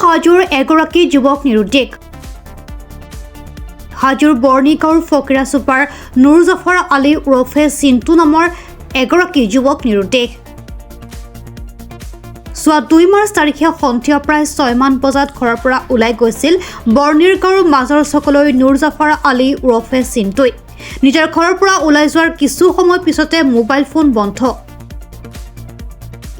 হাজোৰ এগৰাকী যুৱক নিৰুদ্দেশ। হাজোৰ বৰ্ণিগাঁৱৰ ফকিৰা চুপাৰ নুৰ জাফৰ আলী ওৰফে চিন্তু নামৰ এগৰাকী যুৱক নিৰুদ্দেশ। যোৱা 2 মাৰ্চ তাৰিখে সন্ধিয়া প্ৰায় 6 মান বজাত ঘৰৰ পৰা ওলাই গৈছিল বৰ্ণিগাঁৱৰ মাজৰ চকলৈ নুৰ জাফৰ আলী ওৰফে চিন্তুই। নিজৰ ঘৰৰ পৰা ওলাই যোৱাৰ কিছু সময় পিছতে মোবাইল ফোন বন্ধ।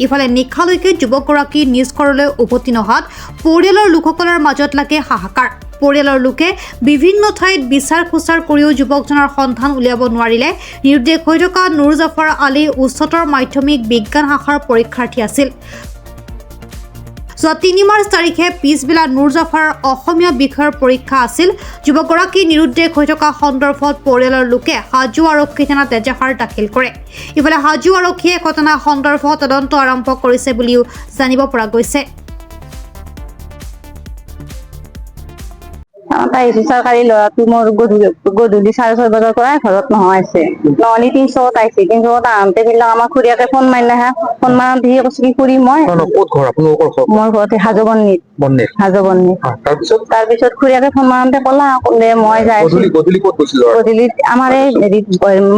ইফালে নিশালৈকে যুৱকগৰাকী নিজ ঘৰলৈ উভতি নহাত পৰিয়ালৰ লোকসকলৰ মাজত লাগে হাহাকাৰ। পৰিয়ালৰ লোকে বিভিন্ন ঠাইত বিচাৰ খোচাৰ কৰিও যুৱকজনৰ সন্ধান উলিয়াব নোৱাৰিলে। নিৰুদ্দেশ হৈ থকা নুৰ জাফৰ আলী উচ্চতৰ মাধ্যমিক বিজ্ঞান শাখাৰ পৰীক্ষাৰ্থী আছিল। যোৱা 3 মাৰ্চ তাৰিখে পিছবেলা নুৰ জাফৰৰ অসমীয়া বিষয়ৰ পৰীক্ষা আছিল। যুৱকগৰাকী নিৰুদ্দেশ হৈ থকা সন্দৰ্ভত পৰিয়ালৰ লোকে হাজো আৰক্ষী থানাত এজাহাৰ দাখিল কৰে। ইফালে হাজো আৰক্ষীয়ে ঘটনা সন্দৰ্ভত তদন্ত আৰম্ভ কৰিছে বুলিও জানিব পৰা গৈছে। তাই চৰকাৰী ল'ৰাটো মোৰ গধূলি 6:30 বজাৰ পৰাই ঘৰত নোহোৱাইছে। নহ'লে 300 আহিছে, কিন্তু আহোঁতে বিলাক আমাৰ খুৰীয়াকে ফোন মাৰিলে হা, ফোন মাৰোঁতে সি কৈছে কি খুৰী মই মোৰ ঘৰতে হাজো বন্নিত। তাৰপিছত খুৰীয়াকে ফোন মাৰোঁতে ক'লা মই যাই আছো গধূলি আমাৰ এই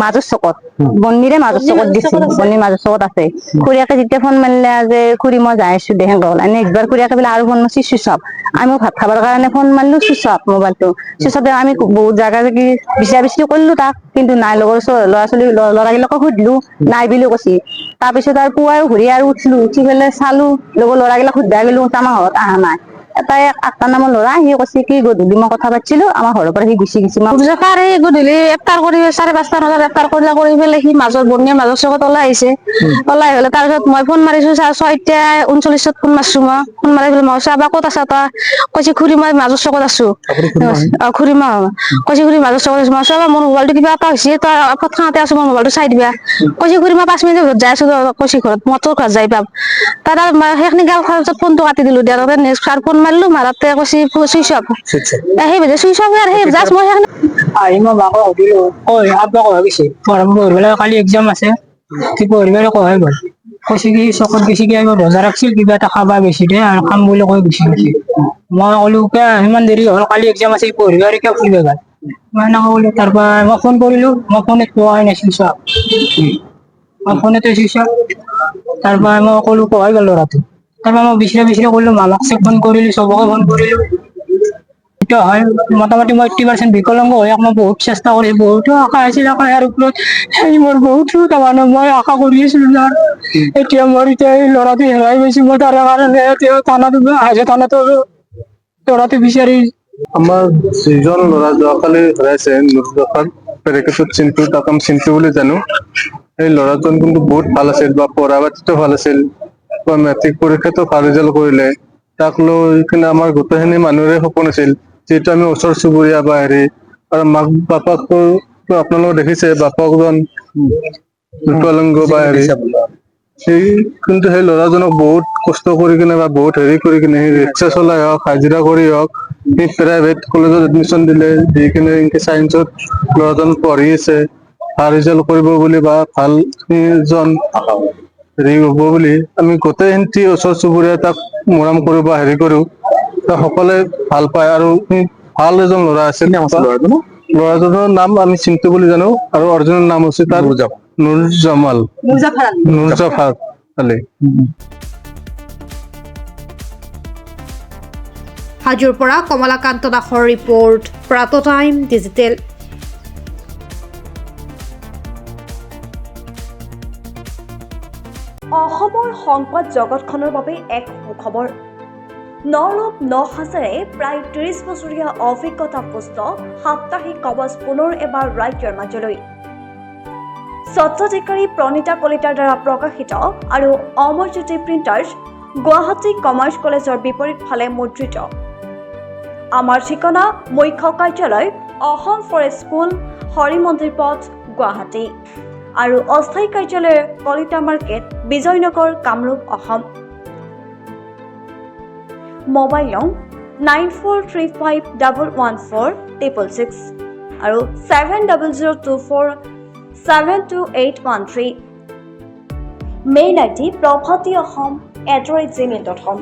মাজৰ চকত বন্নিৰে মাজৰ চকত দিছিল, বন্নিৰ মাজৰ চকত আছে। খুৰীয়াকে যেতিয়া ফোন মাৰিলে যে খুৰী মই যাই আছো দেহেন গ'ল এনে একবাৰ খুৰীয়াকে বোলে আৰু ফোন মাৰছি চুইচ অফ। আমি ভাত খাবৰ কাৰণে ফোন মাৰিলো চুইচ অফ মোবাইলটো। চুইচ অফ আমি বহুত জাগা বিচাৰ বিচাৰি কৰিলো তাক, কিন্তু নাই। লগৰ ল'ৰাগিলাকক সুধিলো নাই বুলি কৈছি। তাৰপিছত আৰু পুৱাই ঘূৰি আৰু উঠি পেলাই চালো, লগৰ ল'ৰাগিলাক সুধবা গেলো আমাৰ ঘৰত অহা নাই। এটাই 8টা নামৰ ল'ৰা, সি কৈছে কি গধূলি মই কথা পাতিছিলো আমাৰ ঘৰৰ পৰা সি গুচি গৈছে। গধূলি ইফতাৰ কৰি 5:30 বজাত ইফতাৰ কৰি পেলাই সি বন্নিৰ মাজৰ চকত ওলাই আহিছে। ওলাই আহিলে তাৰপিছত মই ফোন মাৰিছো 6:39 ফোন মাৰছো। ফোন মাৰি পেলাই মই চাবা ক'ত আছা তই? কৈছে খুৰী মই মাজৰ চকত আছো। খুৰী মা কৈছে খুৰী মাজৰ চকত আছো। মই চাবা মোৰ মোবাইলটো কিবা এটা হৈছে, তই তৎক্ষণাতে আছো মোৰ মোবাইলটো চাই দিবা। কৈছে খুৰী মই 5 মিনিটৰ ঘৰত যাই আছো। কৈছে ঘৰত মই তোৰ ঘৰত যাই পাম। তাত সেইখিনি গাল খৰচত ফোনটো কাটি দিলো। নেক্সট ফোন মাৰিলো মাৰাতে কৈছে চুইচ অফ। সেই চুইচ অফ আৰু সেই জাষ্ট মই আহি মই মাকক সুধিলো আব্বা কয় গৈছে পঢ়িবলৈ কালি এক্সাম আছে পঢ়িবলৈ কয় গ'ল। কৈছে কি চকত গৈছে কি বজাৰ ৰাখছিল কিবা এটা খাবা গৈছে দে আৰু খাম বুলি কৈ গুচি গৈছে। মই ক'লো ইমান দেৰি হ'ল কালি এক্সাম আছে পঢ়িব আৰু কিয় ফুৰিব গ'ল। মই এনেকৈ ক'লো। তাৰপৰা মই ফোন কৰিলো, মই ফোনত পোৱাই নাই চুইচ অফ। মই ফোনতে চুইচ অফ। তাৰপৰা মই ক'লো কোৱাই গ'ল ল'ৰাটো। তাৰপৰা মই বিচাৰি কৰিলো মামাক ফোন কৰিলো, চবকে ফোন কৰিলো। হয় মোটামুটি মই 80% বিকলাংগ হৈ মই বহুত চেষ্টা কৰি বহুতো আশা আছিল। আশাৰ ওপৰত মোৰ বহুতো তাৰমানে মই আশা কৰি আছিলো যাৰ এতিয়া এই ল'ৰাটো হেৰাই গৈছে। মই তাৰ কাৰণে থানাতো ল'ৰাটো বিচাৰি আমাৰ যিজন ল'ৰা যোৱাকালি হেৰাইছে পেৰেকেটত চিন্তু তাকাম চিন্তু বুলি জানো। সেই ল'ৰাজন কিন্তু বহুত ভাল আছিল বা পঢ়া পাতিতো ভাল আছিল বা মেট্ৰিক পৰীক্ষাতো ভাল ৰিজাল্ট কৰিলে। তাক লৈ কিনে আমাৰ গোটেইখিনি মানুহৰে সপোন আছিল, যিহেতু আমি ওচৰ চুবুৰীয়া বা হেৰি আৰু মাক বাপাকতো আপোনালোকে দেখিছে বাপকজন বিকলাংগ বা হেৰি কিন্তু সেই ল'ৰাজনক বহুত কষ্ট কৰি কিনে বা বহুত হেৰি কৰি কিনে সেই ৰিক্সা চলাই হওক হাজিৰা কৰি হওক সেই প্ৰাইভেট কলেজত এডমিশ্যন দিলে। দি কিনে চায়েন্সত ল'ৰাজন পঢ়ি আছে, ভাল ৰিজাল্ট কৰিব বুলি বা ভাল এজন হেৰি হ'ব বুলি আমি গোটেইখিনি ওচৰ চুবুৰীয়া তাক মৰম কৰো বা হেৰি কৰো। সকলোৱে ভাল পায় আৰু ভাল এজন ল'ৰা আছিল। ল'ৰাজনৰ নাম আমি চিন্তু বুলি জানো আৰু অৰিজিনেল নাম হৈছে তাৰ নুৰজাফৰ আলী। হাজোৰ পৰা কমলাকান্ত দাসৰ ৰিপৰ্ট, প্ৰাত টাইম ডিজিটেল। অসমৰ সংবাদ জগতখনৰ বাবে এক সুখবৰ। নৰূপ নসাজেৰে প্ৰায় 30 বছৰীয়া অভিজ্ঞতা পুষ্ট সাপ্তাহিক কবচ পুনৰ এবাৰ ৰাজ্যৰ মাজলৈ। স্বত্বাধিকাৰী প্ৰণীতা কলিতাৰ দ্বাৰা প্ৰকাশিত আৰু অমৰজ্যোতি প্ৰিণ্টাৰ্ছ, গুৱাহাটী কমাৰ্চ কলেজৰ বিপৰীত ফালে মুদ্ৰিত। আমাৰ ঠিকনা মুখ্য কাৰ্যালয় অসম ফৰেষ্ট স্কুল, হৰি মন্দিৰ পথ, গুৱাহাটী আৰু অস্থায়ী কাৰ্যালয় কলিতা মাৰ্কেট, বিজয়নগৰ, কামৰূপ, অসম। মোবাইল নং 9435114666 আৰু 7024722813। Mail ID probhatiahom@gmail.com।